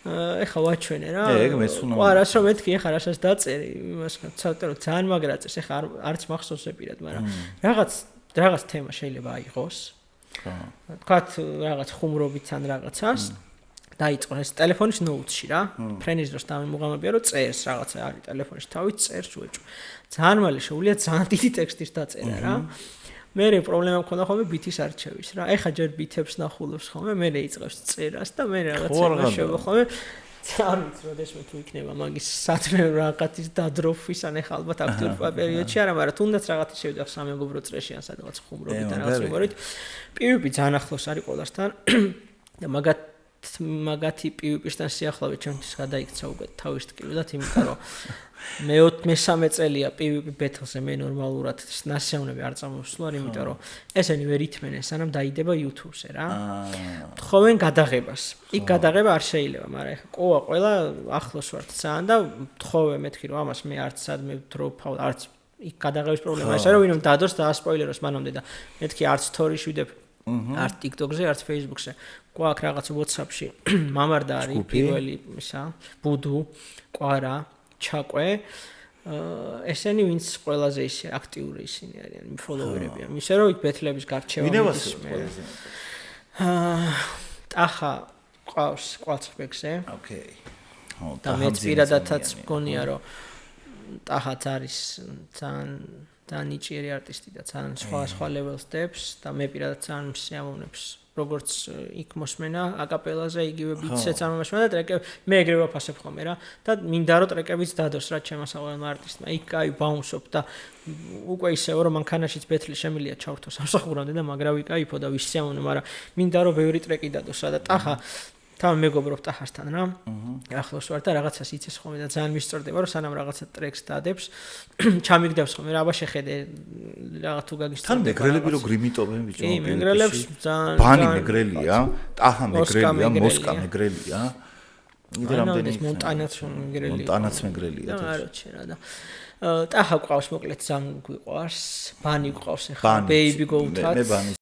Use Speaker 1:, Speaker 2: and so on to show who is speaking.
Speaker 1: ეხა ვაჩვენე რა.
Speaker 2: ეგ მეც უნდა.
Speaker 1: ყარას რომ მეთქი ეხა რასაც დაწერი, იმას ცოტა რომ ძალიან მაგრა წეს, ეხა არც მახსოვს ეპირად, მაგრამ რაღაც თემა შეიძლება აიღოს. თქვათ რაღაც ხუმრობით ან რაღაცას დაიწყო ეს ტელეფონის ნოუთში რა. ფრენის დროს დამიმუღამებია რომ წერს რაღაცა არის ტელეფონში თავით წერს უეჭვ. ძალიან მალე შეუძლია ძალიან დიდი ტექსტის დაწერა რა. მე პრობლემა მქონდა ხოლმე ბითის არჩევის რა. ეხა ჯერ ბითებს ნახულობს ხოლმე, მე იწყებს წერას და მე რაღაცა შევა ხოლმე. ძალიან ვიცი როდესმე თუ იქნება მაგის სათმე რაღაცის დადროფვის ან ეხა ალბათ აქტიურ პერიოდში არა, მაგრამ თუნდაც რაღაცის შევიდა სამეგობრო წრეში ან სადღაც ხუმრობით ან რაღაც მეგობრით. PvP ძალიან ახლოს არის ყველასთან და მაგათი PvP-სთან სიახლოვე ჩემთვის გადაიქცა უკვე თავის ტკივილად, იმიტომ რომ მე-13 წელია PvP Battle-ზე მე ნორმალურად ნასიავნები არ წამოვსვლარ, იმიტომ რომ ესენი ვერ ითმენენ სანამ დაიდება YouTube-ზე რა. თხოვენ გადაღებას. იქ გადაღება არ შეიძლება, მაგრამ ეხა ყოა ყველა ახლოს ვართ ძალიან და თხოვე მეთქი რომ ამას მე არც სადმე დროპავ, არც იქ გადაღების პრობლემა ისე რომ ვინმე დადოს და ასპოილეროს მანამდე და მეთქი არც story-ში ვიდებ, არც TikTok-ზე, არც Facebook-ზე. ყოა რაღაც WhatsApp-ში მამარდა არის პირველი ისა, ბუდუ, ყვარა ჩაყვე ესენი ვინც ყველაზე ისე აქტიური ისინი არიან ფოლოვერები ან ისე რომ იქ ბეთლების გარჩევა
Speaker 2: მინებას ყველაზე
Speaker 1: ტახა ყავს ყვაცხბეგზე
Speaker 2: ოკეი
Speaker 1: და მეც პირადადაც მგონია რომ ტახაც არის ძალიან ნიჭიერი არტისტი და ძალიან სხვა level steps და მე პირადად ძალიან მსიამოვნებს როგორც იქ მოსმენა აკაპელაზე იგივე ბიტსეც ამაშმა და ტრეკები მე ეგრევე ვაფასებ ხოლმე რა და მინდა რომ ტრეკებიც დადოს რა ჩემს საყვარელ არტისტმა იქ კაი ბაუნსობ და უკვე ისევ რომ მანქანაშიც ბეთლი შემილია ჩავრთო სამსახურამდე და მაგრა ვიკაიფო და ვისიამოვნე მაგრამ მინდა რომ ბევრი ტრეკი დადოს და ტახა თან მეგობრობ ტახასთან რა ახლოს ვარ და რაღაცას იცის ხოლმე და ძალიან მისწორდება რომ სანამ რაღაცა ტრეკს დადებს ჩამიგდებს ხოლმე რა აბა შეხედე რაღაც თუ გაგისწორდება
Speaker 2: თან მეგრელები რო გრიმიტობენ ბიჭო
Speaker 1: კი მეგრელებს ძალიან
Speaker 2: ბანი მეგრელია ტახა მეგრელია მოსკა მეგრელია იდე რამდენი მონტანაც მეგრელია
Speaker 1: აროჩე რა და ტახა ყავს მოკლედ ძალიან გვიყვარს ბანი ყავს ახლა ბეიბი გოუთაც